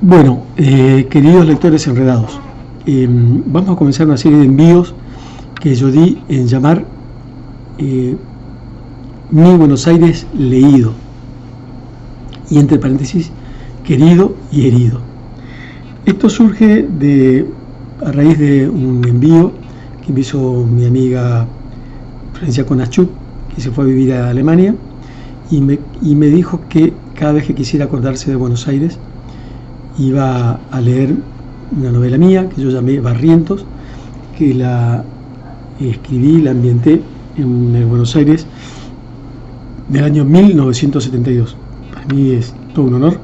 Bueno, queridos lectores enredados, vamos a comenzar una serie de envíos que yo di en llamar Mi Buenos Aires leído, y entre paréntesis, querido y herido. Esto surge a raíz de un envío que me hizo mi amiga Florencia Konachuk, que se fue a vivir a Alemania, y me dijo que cada vez que quisiera acordarse de Buenos Aires iba a leer una novela mía que yo llamé Barrientos, que la escribí, la ambienté en el Buenos Aires del año 1972. Para mí es todo un honor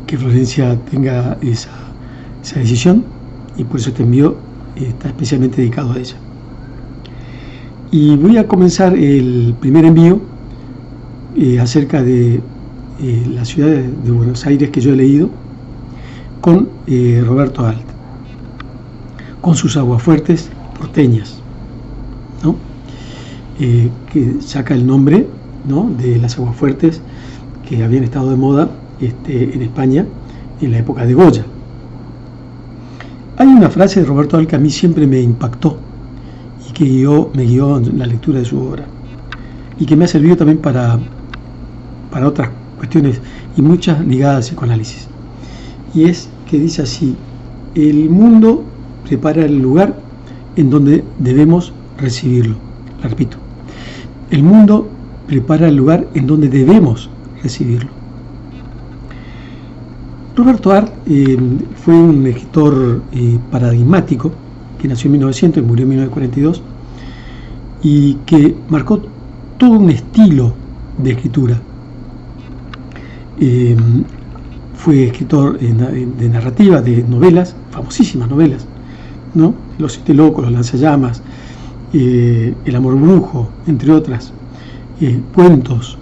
que Florencia tenga esa decisión, y por eso este envío está especialmente dedicado a ella. Y voy a comenzar el primer envío acerca de la ciudad de Buenos Aires que yo he leído, con Roberto Alt, con sus aguafuertes porteñas, ¿no? Que saca el nombre, ¿no?, de las aguafuertes que habían estado de moda en España en la época de Goya. Hay una frase de Roberto Alt que a mí siempre me impactó y que me guió en la lectura de su obra, y que me ha servido también para otras cuestiones, y muchas ligadas al psicoanálisis, y es que dice así: el mundo prepara el lugar en donde debemos recibirlo. La repito: el mundo prepara el lugar en donde debemos recibirlo. Roberto Alt fue un escritor paradigmático que nació en 1900 y murió en 1942, y que marcó todo un estilo de escritura. Fue escritor de narrativa, de novelas, famosísimas novelas, ¿no? Los Siete Locos, Los Lanzallamas, El Amor Brujo, entre otras, cuentos,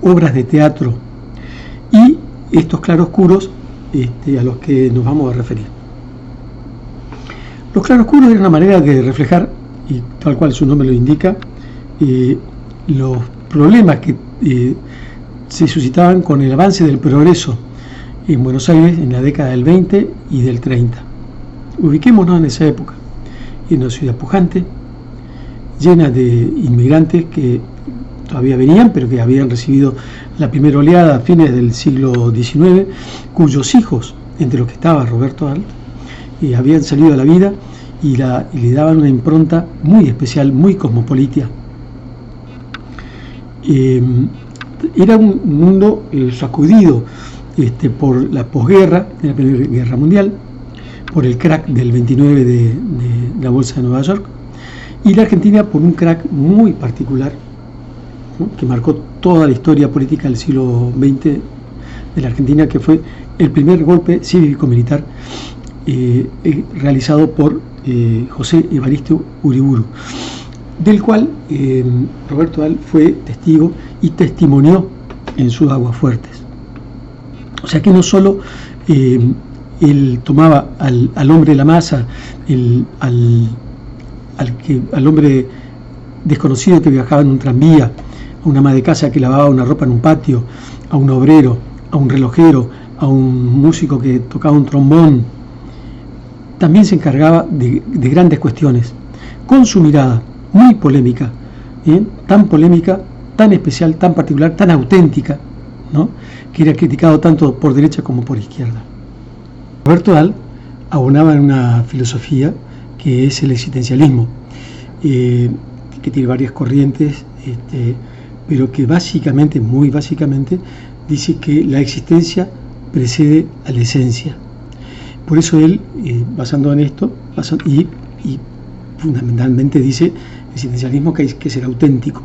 obras de teatro, y estos claroscuros a los que nos vamos a referir. Los claroscuros eran una manera de reflejar, y tal cual su nombre lo indica, los problemas que se suscitaban con el avance del progreso en Buenos Aires en la década del 20 y del 30. Ubiquémonos en esa época, en una ciudad pujante, llena de inmigrantes que todavía venían, pero que habían recibido la primera oleada a fines del siglo XIX, cuyos hijos, entre los que estaba Roberto Alt, habían salido a la vida y le daban una impronta muy especial, muy cosmopolita. Era un mundo sacudido por la posguerra de la Primera Guerra Mundial, por el crack del 29 de la Bolsa de Nueva York, y la Argentina por un crack muy particular, ¿no?, que marcó toda la historia política del siglo XX de la Argentina, que fue el primer golpe cívico-militar realizado por José Evaristo Uriburu, del cual Roberto Alt fue testigo y testimonió en sus aguafuertes. O sea que no solo él tomaba al hombre de la masa, al hombre desconocido que viajaba en un tranvía, a una ama de casa que lavaba una ropa en un patio, a un obrero, a un relojero, a un músico que tocaba un trombón. También se encargaba de grandes cuestiones, con su mirada muy polémica, tan polémica, tan especial, tan particular, tan auténtica, ¿no?, que era criticado tanto por derecha como por izquierda. Roberto Alt abonaba en una filosofía que es el existencialismo, que tiene varias corrientes, pero que básicamente, muy básicamente, dice que la existencia precede a la esencia. Por eso él, basando en esto, y fundamentalmente dice el existencialismo que hay que ser auténtico.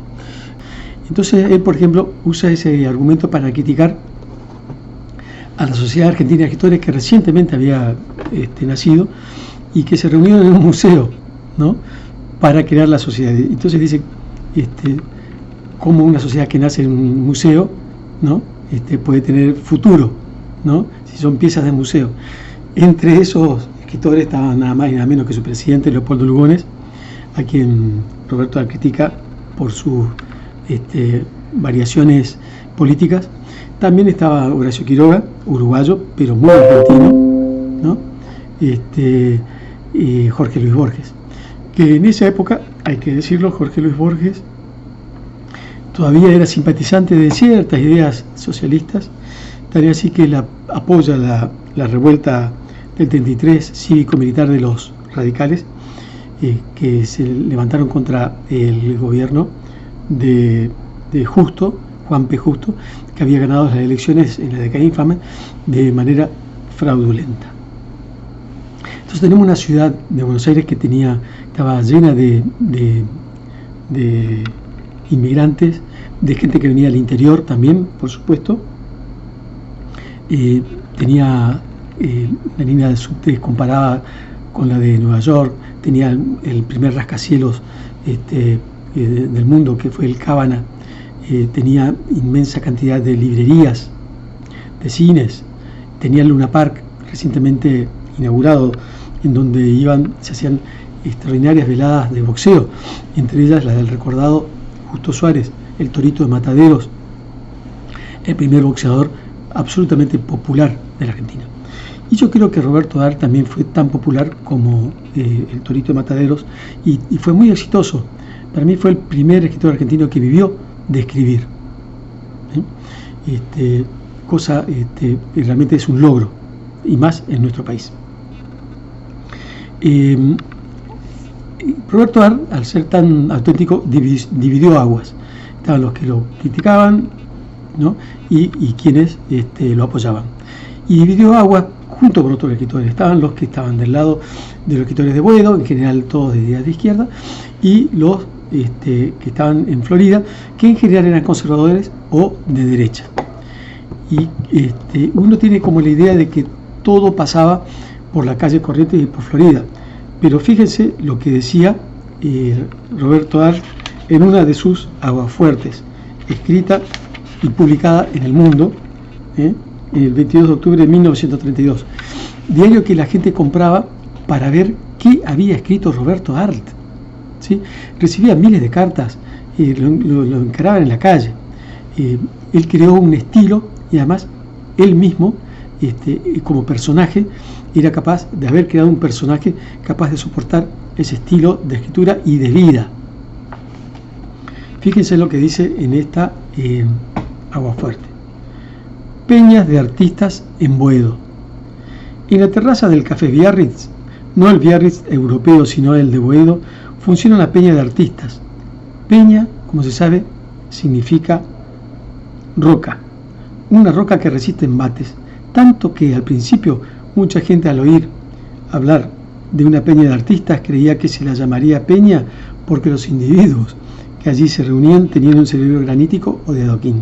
Entonces él, por ejemplo, usa ese argumento para criticar a la Sociedad Argentina de Escritores, que recientemente había nacido y que se reunieron en un museo, ¿no?, para crear la sociedad. Entonces dice cómo una sociedad que nace en un museo, ¿no?, puede tener futuro, ¿no?, si son piezas de museo. Entre esos escritores estaba nada más y nada menos que su presidente, Leopoldo Lugones, a quien Roberto Alt critica por sus variaciones políticas, También estaba Horacio Quiroga, uruguayo, pero muy argentino, ¿no? Jorge Luis Borges, que en esa época, hay que decirlo, Jorge Luis Borges todavía era simpatizante de ciertas ideas socialistas, tal así que apoya la revuelta del 33 cívico-militar de los radicales, que se levantaron contra el gobierno de Justo, Juan P. Justo, que había ganado las elecciones en la década infame de manera fraudulenta. Entonces tenemos una ciudad de Buenos Aires que estaba llena de inmigrantes, de gente que venía del interior también, por supuesto. Tenía la línea de subte comparada con la de Nueva York, tenía el primer rascacielos del mundo, que fue el Cábana. Tenía inmensa cantidad de librerías, de cines, tenía el Luna Park recientemente inaugurado, en donde se hacían extraordinarias veladas de boxeo, entre ellas la del recordado Justo Suárez, el Torito de Mataderos, el primer boxeador absolutamente popular de la Argentina. Y yo creo que Roberto Dar también fue tan popular como el Torito de Mataderos, y fue muy exitoso. Para mí fue el primer escritor argentino que vivió de escribir. Realmente es un logro, y más en nuestro país. Roberto Dar, al ser tan auténtico, dividió aguas. Estaban los que lo criticaban, ¿no? y quienes lo apoyaban. Y dividió aguas junto con otros escritores. Estaban los que estaban del lado de los escritores de Boedo, en general todos de ideas de izquierda, y los que estaban en Florida, que en general eran conservadores o de derecha. Y uno tiene como la idea de que todo pasaba por la calle Corrientes y por Florida. Pero fíjense lo que decía Roberto Dar en una de sus aguafuertes, escrita y publicada en El Mundo, el 22 de octubre de 1932. Diario que la gente compraba para ver qué había escrito Roberto Dar. ¿Sí? Recibía miles de cartas, lo encaraban en la calle. Él creó un estilo, y además él mismo, como personaje, era capaz de haber creado un personaje capaz de soportar ese estilo de escritura y de vida. Fíjense lo que dice en esta aguafuerte. Peñas de artistas en Boedo. En la terraza del Café Biarritz, no el Biarritz europeo, sino el de Boedo, funciona una peña de artistas. Peña, como se sabe, significa roca. Una roca que resiste embates, tanto que al principio mucha gente, al oír hablar de una peña de artistas, creía que se la llamaría peña porque los individuos que allí se reunían tenían un cerebro granítico o de adoquín.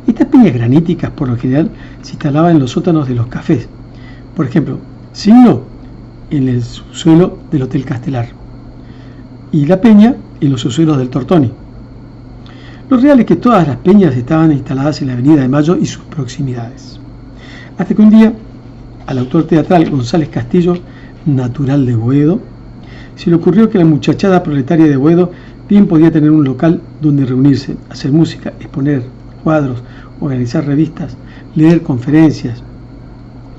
Estas peñas graníticas, por lo general, se instalaban en los sótanos de los cafés. Por ejemplo, Signo en el subsuelo del Hotel Castelar y la peña en los subsuelos del Tortoni. Lo real es que todas las peñas estaban instaladas en la Avenida de Mayo y sus proximidades. Hasta que un día, al autor teatral González Castillo, natural de Boedo, se le ocurrió que la muchachada proletaria de Boedo bien podía tener un local donde reunirse, hacer música, exponer cuadros, organizar revistas, leer conferencias.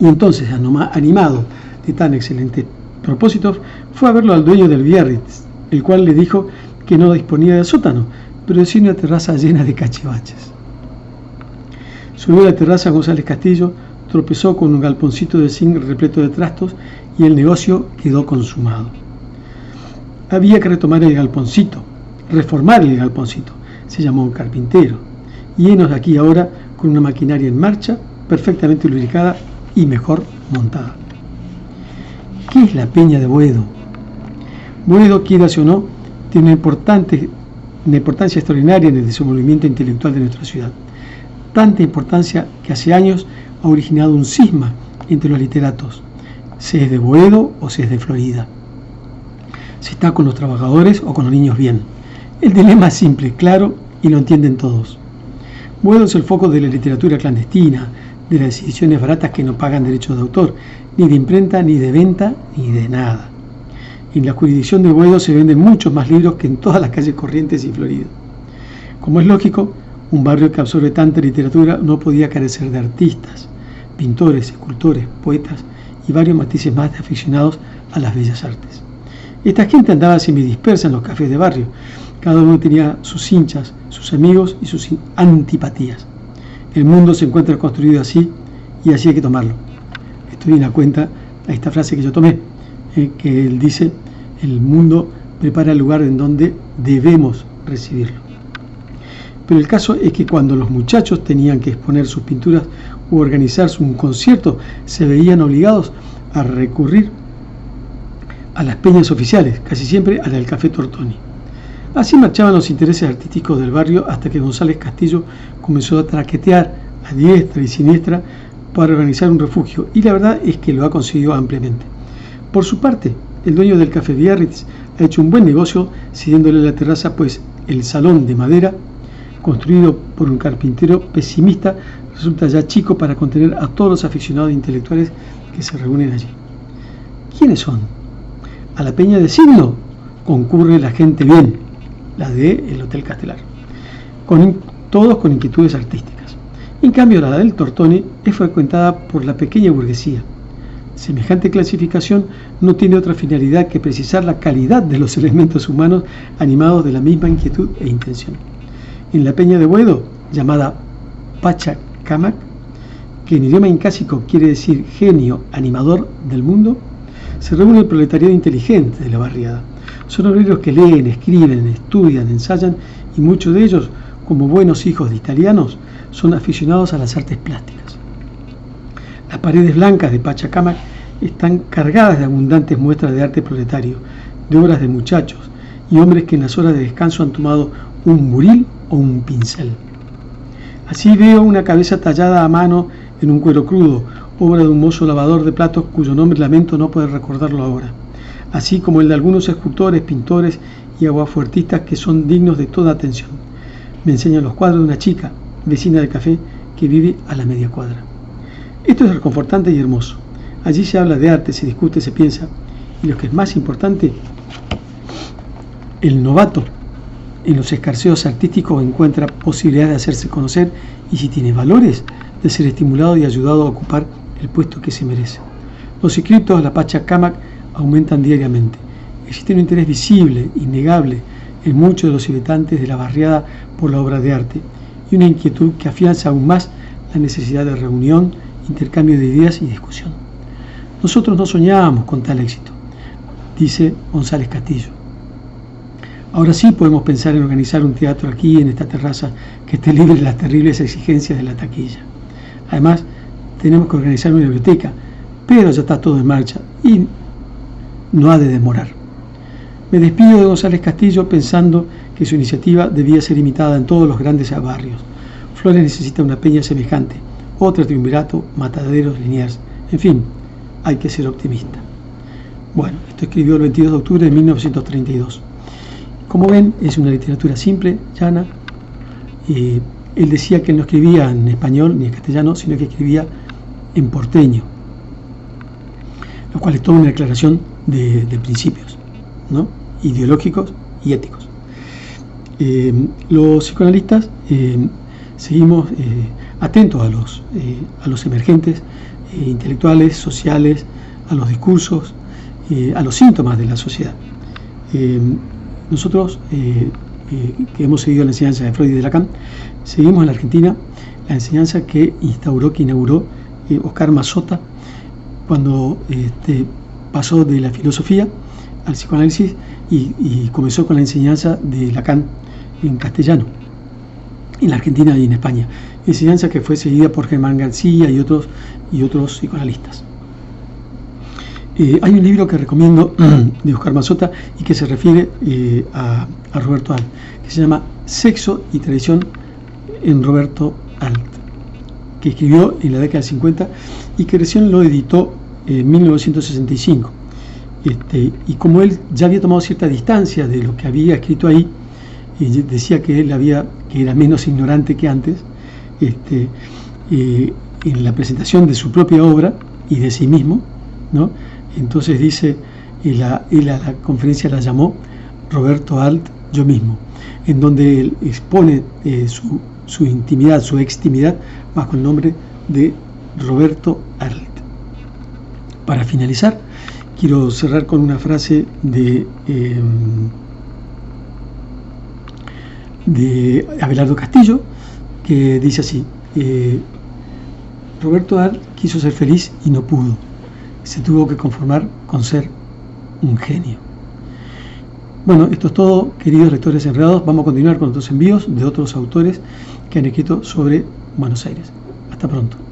Y entonces, animado de tan excelentes propósitos, fue a verlo al dueño del Biarritz, el cual le dijo que no disponía de sótano, pero sí una terraza llena de cachivaches. Subió a la terraza González Castillo, tropezó con un galponcito de zinc repleto de trastos y el negocio quedó consumado. Había que retomar el galponcito, reformar el galponcito. Se llamó un carpintero. Y henos aquí ahora con una maquinaria en marcha, perfectamente lubricada y mejor montada. ¿Qué es la peña de Boedo? Boedo, quieras o no, tiene una importancia extraordinaria en el desenvolvimiento intelectual de nuestra ciudad. Tanta importancia que hace años ha originado un cisma entre los literatos, se es de Boedo o se es de Florida, se está con los trabajadores o con los niños bien. El dilema es simple, claro, y lo entienden todos. Boedo es el foco de la literatura clandestina, de las ediciones baratas que no pagan derechos de autor, ni de imprenta, ni de venta, ni de nada. En la jurisdicción de Boedo se venden muchos más libros que en todas las calles Corrientes y Florida. Como es lógico, Un barrio que absorbe tanta literatura no podía carecer de artistas, pintores, escultores, poetas y varios matices más de aficionados a las bellas artes. Esta gente andaba semidispersa en los cafés de barrio. Cada uno tenía sus hinchas, sus amigos y sus antipatías. El mundo se encuentra construido así y así hay que tomarlo. Esto viene a cuenta a esta frase que yo tomé, que él dice: el mundo prepara el lugar en donde debemos recibirlo. Pero el caso es que cuando los muchachos tenían que exponer sus pinturas o organizar un concierto, se veían obligados a recurrir a las peñas oficiales, casi siempre a la del Café Tortoni. Así marchaban los intereses artísticos del barrio hasta que González Castillo comenzó a traquetear a diestra y siniestra para organizar un refugio, y la verdad es que lo ha conseguido ampliamente. Por su parte, el dueño del Café Biarritz ha hecho un buen negocio cediéndole la terraza, pues el salón de madera, construido por un carpintero pesimista, resulta ya chico para contener a todos los aficionados intelectuales que se reúnen allí. ¿Quiénes son? A la Peña de Signo concurre la gente bien, la del Hotel Castelar, todos con inquietudes artísticas. En cambio, la del Tortoni es frecuentada por la pequeña burguesía. Semejante clasificación no tiene otra finalidad que precisar la calidad de los elementos humanos animados de la misma inquietud e intención. En la Peña de Boedo, llamada Pachacamac, que en idioma incásico quiere decir genio animador del mundo, se reúne el proletariado inteligente de la barriada. Son obreros que leen, escriben, estudian, ensayan, y muchos de ellos, como buenos hijos de italianos, son aficionados a las artes plásticas. Las paredes blancas de Pachacamac están cargadas de abundantes muestras de arte proletario, de obras de muchachos y hombres que en las horas de descanso han tomado un buril o un pincel. Así veo una cabeza tallada a mano en un cuero crudo, obra de un mozo lavador de platos cuyo nombre lamento no poder recordarlo ahora, así como el de algunos escultores, pintores y aguafuertistas que son dignos de toda atención. Me enseñan los cuadros de una chica, vecina del café, que vive a la media cuadra. Esto es reconfortante y hermoso. Allí se habla de arte, se discute, se piensa, y lo que es más importante, el novato en los escarceos artísticos encuentra posibilidad de hacerse conocer y, si tiene valores, de ser estimulado y ayudado a ocupar el puesto que se merece. Los inscritos a la Pachacamac aumentan diariamente. Existe un interés visible, innegable, en muchos de los habitantes de la barriada por la obra de arte, y una inquietud que afianza aún más la necesidad de reunión, intercambio de ideas y discusión. Nosotros no soñábamos con tal éxito, dice González Castillo. Ahora sí podemos pensar en organizar un teatro aquí, en esta terraza, que esté libre de las terribles exigencias de la taquilla. Además, tenemos que organizar una biblioteca, pero ya está todo en marcha y no ha de demorar. Me despido de González Castillo pensando que su iniciativa debía ser imitada en todos los grandes barrios. Flores necesita una peña semejante, otra triunvirato, Mataderos, Liniers, en fin, hay que ser optimista. Bueno, esto escribió el 22 de octubre de 1932. Como ven, es una literatura simple, llana. Él decía que él no escribía en español ni en castellano, sino que escribía en porteño, lo cual es toda una declaración de principios, ¿no?, ideológicos y éticos. Los psicoanalistas seguimos atentos a los emergentes intelectuales, sociales, a los discursos, a los síntomas de la sociedad. Nosotros, que hemos seguido la enseñanza de Freud y de Lacan, seguimos en la Argentina la enseñanza que inauguró Oscar Mazzotta cuando pasó de la filosofía al psicoanálisis y comenzó con la enseñanza de Lacan en castellano, en la Argentina y en España. Enseñanza que fue seguida por Germán García y otros psicoanalistas. Hay un libro que recomiendo de Oscar Mazzotta y que se refiere a Roberto Alt, que se llama Sexo y Tradición en Roberto Alt, que escribió en la década del 50 y que recién lo editó en 1965. Y como él ya había tomado cierta distancia de lo que había escrito ahí, y decía que que era menos ignorante que antes, en la presentación de su propia obra y de sí mismo, ¿no? Entonces dice, él a la conferencia la llamó Roberto Alt, yo mismo, en donde él expone su intimidad, su extimidad, bajo el nombre de Roberto Arlt. Para finalizar, quiero cerrar con una frase de Abelardo Castillo, que dice así: Roberto Arlt quiso ser feliz y no pudo. Se tuvo que conformar con ser un genio. Bueno, esto es todo, queridos lectores enredados. Vamos a continuar con otros envíos de otros autores que han escrito sobre Buenos Aires. Hasta pronto.